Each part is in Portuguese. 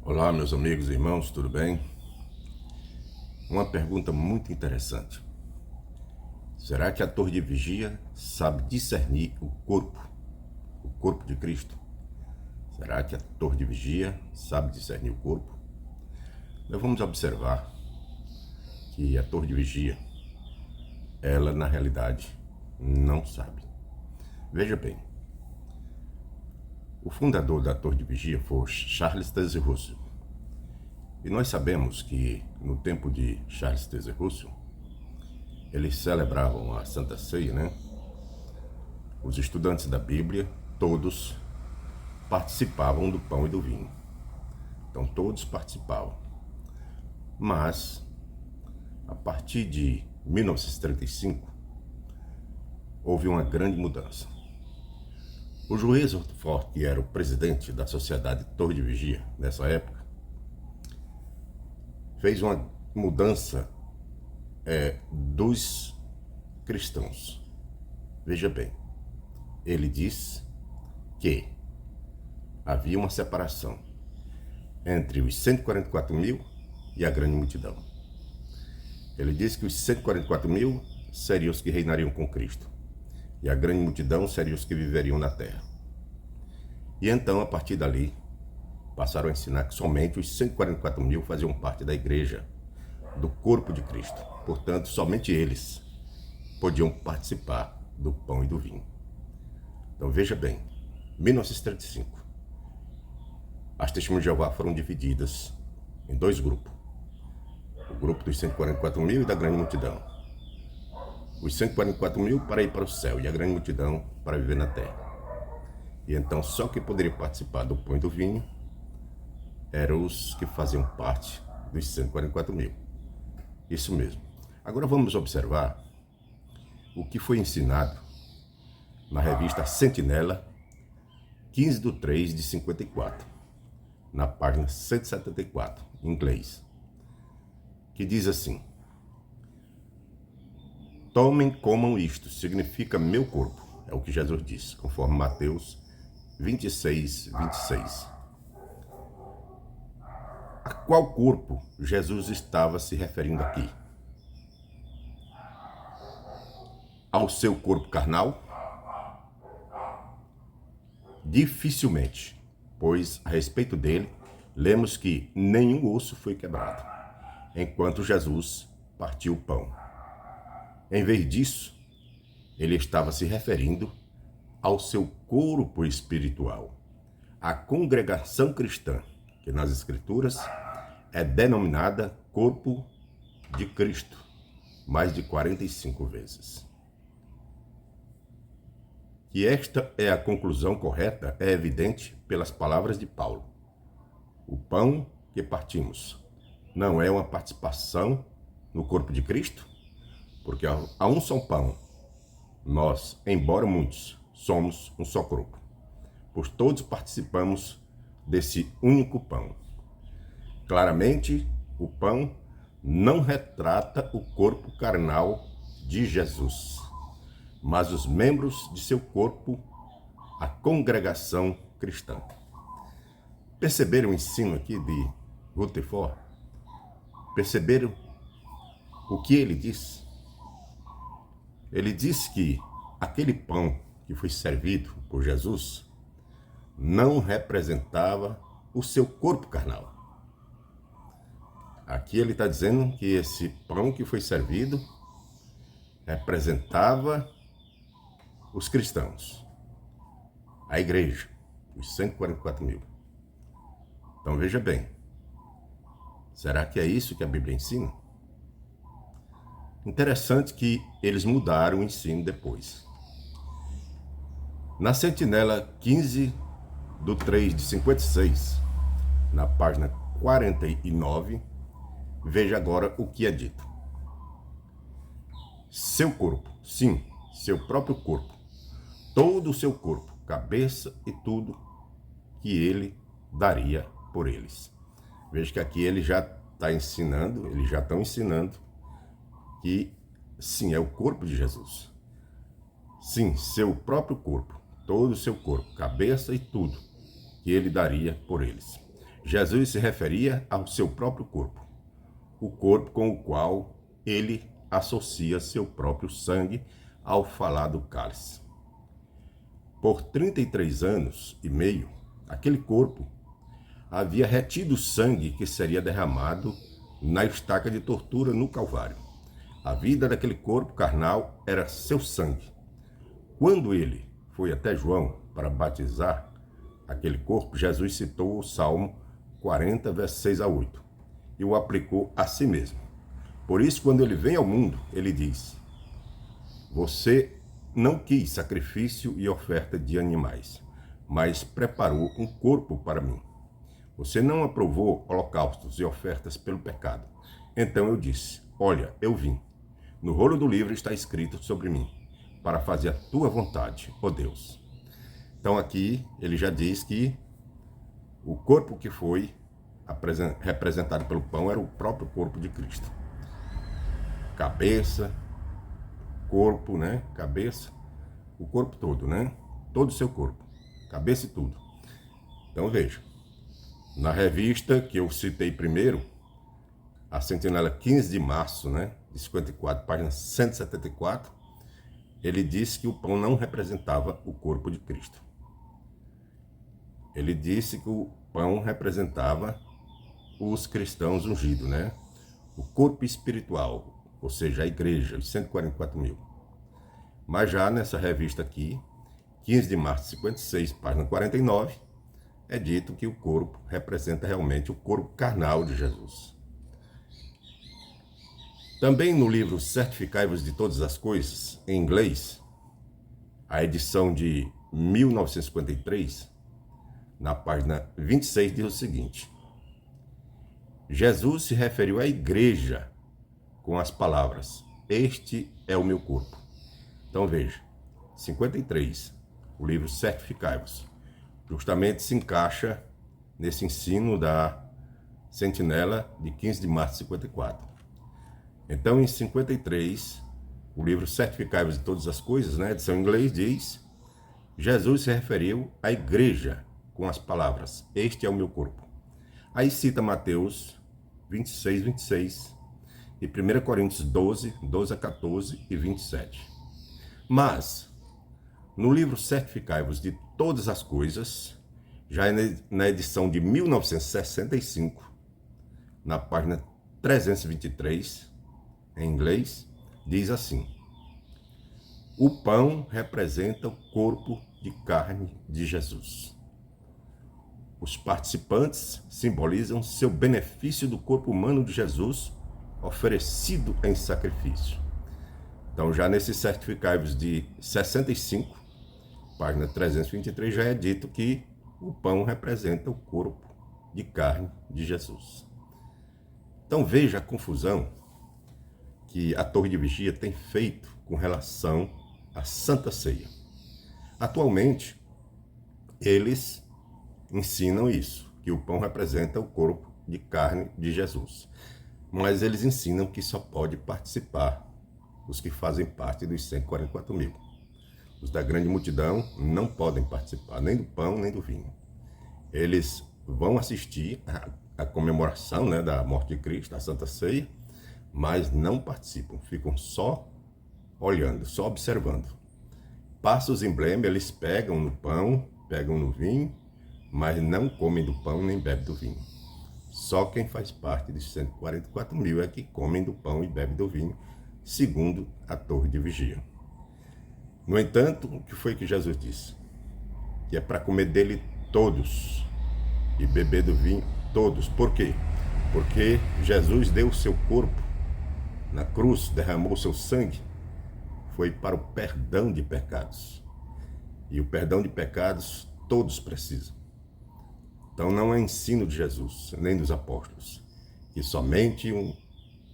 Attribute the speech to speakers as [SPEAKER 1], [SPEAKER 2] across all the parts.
[SPEAKER 1] Olá, meus amigos e irmãos, tudo bem? Uma pergunta muito interessante. Será que a torre de vigia sabe discernir o corpo de Cristo? Será que a torre de vigia sabe discernir o corpo? Nós vamos observar que a torre de vigia, ela na realidade não sabe. Veja bem, o fundador da torre de vigia foi Charles Taze Russell. E nós sabemos que no tempo de Charles Taze Russell, eles celebravam a Santa Ceia, né? Os estudantes da Bíblia, todos participavam do pão e do vinho. Então todos participavam. Mas, a partir de 1935, houve uma grande mudança. O juiz Rutherford, que era o presidente da Sociedade Torre de Vigia nessa época, fez uma mudança dos cristãos. Veja bem, ele diz que havia uma separação entre os 144 mil e a grande multidão. Ele disse que os 144 mil seriam os que reinariam com Cristo e a grande multidão seriam os que viveriam na terra. E então, a partir dali, passaram a ensinar que somente os 144 mil faziam parte da igreja, do corpo de Cristo. Portanto, somente eles podiam participar do pão e do vinho. Então veja bem, 1935, as testemunhas de Jeová foram divididas em dois grupos. O grupo dos 144 mil e da grande multidão. Os 144 mil para ir para o céu e a grande multidão para viver na terra. E então só quem poderia participar do pão e do vinho eram os que faziam parte dos 144 mil. Isso mesmo. Agora vamos observar o que foi ensinado na revista Sentinela, 15/3/54, na página 174, em inglês, que diz assim: tomem, comam isto, significa meu corpo. É o que Jesus disse, conforme Mateus 26:26. A qual corpo Jesus estava se referindo aqui? Ao seu corpo carnal? Dificilmente, pois a respeito dele, lemos que nenhum osso foi quebrado, enquanto Jesus partiu o pão. Em vez disso, ele estava se referindo ao seu corpo espiritual, a congregação cristã, que nas Escrituras é denominada corpo de Cristo, mais de 45 vezes. Que esta é a conclusão correta é evidente pelas palavras de Paulo. O pão que partimos não é uma participação no corpo de Cristo, porque há um só pão. Nós, embora muitos, somos um só corpo, pois todos participamos desse único pão. Claramente, o pão não retrata o corpo carnal de Jesus, mas os membros de seu corpo, a congregação cristã. Perceberam o ensino aqui de Rutherford? Perceberam o que ele diz? Ele diz que aquele pão que foi servido por Jesus não representava o seu corpo carnal. Aqui ele está dizendo que esse pão que foi servido representava os cristãos, a igreja, os 144 mil. Então veja bem, será que é isso que a Bíblia ensina? Interessante que eles mudaram o ensino depois. Na Sentinela 15/3/56, na página 49, veja agora o que é dito. Seu corpo, sim, seu próprio corpo, todo o seu corpo, cabeça e tudo que ele daria por eles. Veja que aqui ele já está ensinando, eles já estão ensinando que sim, é o corpo de Jesus. Sim, seu próprio corpo, todo o seu corpo, cabeça e tudo que ele daria por eles. Jesus se referia ao seu próprio corpo, o corpo com o qual ele associa seu próprio sangue ao falar do cálice. Por 33 anos e meio, aquele corpo havia retido o sangue que seria derramado na estaca de tortura no Calvário. A vida daquele corpo carnal era seu sangue. Quando ele foi até João para batizar aquele corpo, Jesus citou o Salmo 40, versos 6 a 8, e o aplicou a si mesmo. Por isso, quando ele vem ao mundo, ele diz: você não quis sacrifício e oferta de animais, mas preparou um corpo para mim. Você não aprovou holocaustos e ofertas pelo pecado. Então eu disse: olha, eu vim. No rolo do livro está escrito sobre mim, para fazer a tua vontade, ó Deus. Então aqui ele já diz que o corpo que foi representado pelo pão era o próprio corpo de Cristo. Cabeça, corpo, né? Cabeça, o corpo todo, né? Todo o seu corpo, cabeça e tudo. Então veja, na revista que eu citei primeiro, a Sentinela 15 de março, né? De 54, página 174, ele disse que o pão não representava o corpo de Cristo. Ele disse que o pão representava os cristãos ungidos, né? O corpo espiritual, ou seja, a igreja, os 144 mil. Mas já nessa revista aqui, 15 de março de 56, página 49, é dito que o corpo representa realmente o corpo carnal de Jesus. Também no livro Certificai-vos de Todas as Coisas, em inglês, a edição de 1953, na página 26, diz o seguinte: Jesus se referiu à igreja com as palavras: este é o meu corpo. Então veja, 53, o livro Certificai-vos, justamente se encaixa nesse ensino da Sentinela de 15 de março de 54. Então, em 53, o livro Certificai-vos de Todas as Coisas, na edição em inglês, diz: Jesus se referiu à igreja com as palavras: este é o meu corpo. Aí cita Mateus 26, 26 e 1 Coríntios 12, 12 a 14 e 27. Mas, no livro Certificai-vos de Todas as Coisas, já na edição de 1965, na página 323, em inglês, diz assim: o pão representa o corpo de carne de Jesus. Os participantes simbolizam seu benefício do corpo humano de Jesus oferecido em sacrifício. Então, já nesse Certificai-vos de 65, página 323, já é dito que o pão representa o corpo de carne de Jesus. Então, veja a confusão que a Torre de Vigia tem feito com relação à Santa Ceia. Atualmente, eles ensinam isso, que o pão representa o corpo de carne de Jesus. Mas eles ensinam que só pode participar os que fazem parte dos 144 mil. Os da grande multidão não podem participar nem do pão nem do vinho. Eles vão assistir à comemoração, né, da morte de Cristo, a Santa Ceia, mas não participam, ficam só olhando, só observando. Passa os emblemas, eles pegam no pão, pegam no vinho, mas não comem do pão nem bebem do vinho. Só quem faz parte dos 144 mil é que comem do pão e bebem do vinho, segundo a Torre de Vigia. No entanto, o que foi que Jesus disse? Que é para comer dele todos e beber do vinho todos. Por quê? Porque Jesus deu o seu corpo na cruz, derramou o seu sangue, foi para o perdão de pecados. E o perdão de pecados todos precisam. Então não é ensino de Jesus, nem dos apóstolos, que somente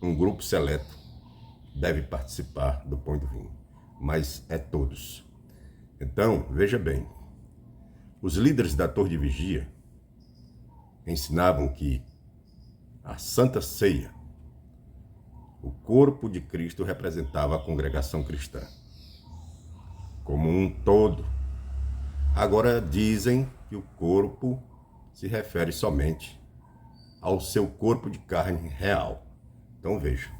[SPEAKER 1] um grupo seleto deve participar do pão e do vinho, mas é todos. Então, veja bem, os líderes da Torre de Vigia ensinavam que a Santa Ceia, o corpo de Cristo, representava a congregação cristã como um todo. Agora dizem que o corpo se refere somente ao seu corpo de carne real. Então veja,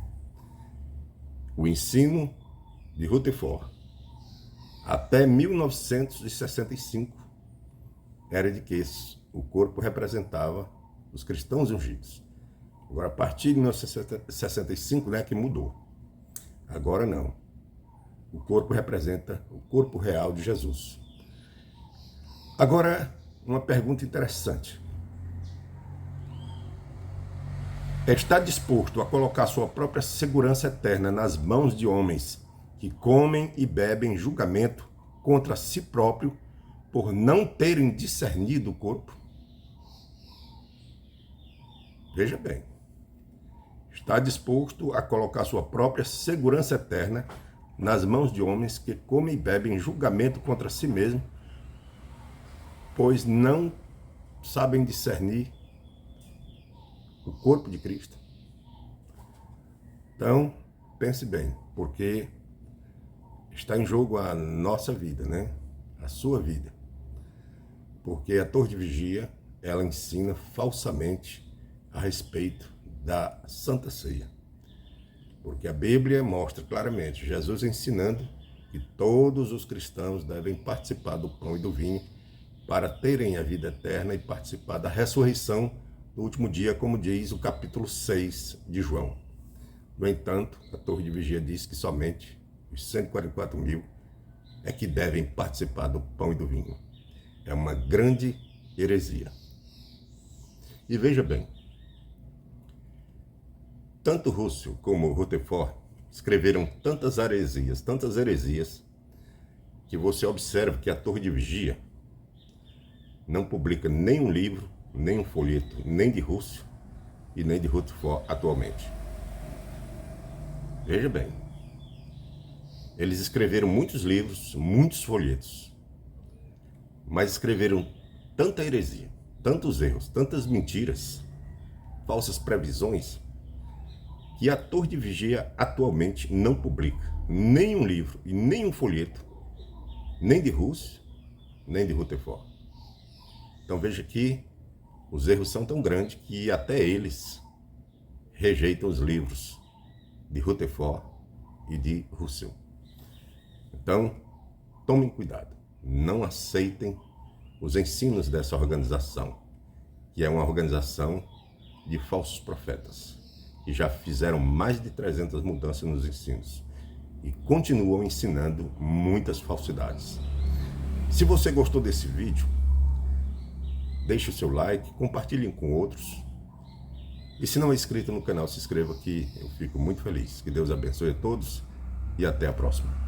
[SPEAKER 1] o ensino de Rutherford até 1965 era de que o corpo representava os cristãos ungidos. Agora, a partir de 1965, né, que mudou. Agora não. O corpo representa o corpo real de Jesus. Agora, uma pergunta interessante. Está disposto a colocar sua própria segurança eterna nas mãos de homens que comem e bebem julgamento contra si próprio por não terem discernido o corpo? Veja bem. Está disposto a colocar sua própria segurança eterna nas mãos de homens que comem e bebem julgamento contra si mesmo, pois não sabem discernir o corpo de Cristo? Então, pense bem, porque está em jogo a nossa vida, né? A sua vida. Porque a Torre de Vigia, ela ensina falsamente a respeito da Santa Ceia. Porque a Bíblia mostra claramente Jesus ensinando que todos os cristãos devem participar do pão e do vinho para terem a vida eterna e participar da ressurreição no último dia, como diz o capítulo 6 de João. No entanto, a Torre de Vigia diz que somente os 144 mil é que devem participar do pão e do vinho. É uma grande heresia. E veja bem, tanto Russell como Rutherford escreveram tantas heresias, que você observa que a Torre de Vigia não publica nenhum livro, nem um folheto, nem de Russell e nem de Rutherford atualmente. Veja bem, eles escreveram muitos livros, muitos folhetos, mas escreveram tanta heresia, tantos erros, tantas mentiras, falsas previsões, que a Torre de Vigia atualmente não publica nenhum livro e nenhum folheto, nem de Russell, nem de Rutherford. Então veja que os erros são tão grandes que até eles rejeitam os livros de Rutherford e de Russell. Então, tomem cuidado, não aceitem os ensinos dessa organização, que é uma organização de falsos profetas, que já fizeram mais de 300 mudanças nos ensinos e continuam ensinando muitas falsidades. Se você gostou desse vídeo, deixe o seu like, compartilhe com outros. E se não é inscrito no canal, se inscreva, que eu fico muito feliz. Que Deus abençoe a todos e até a próxima.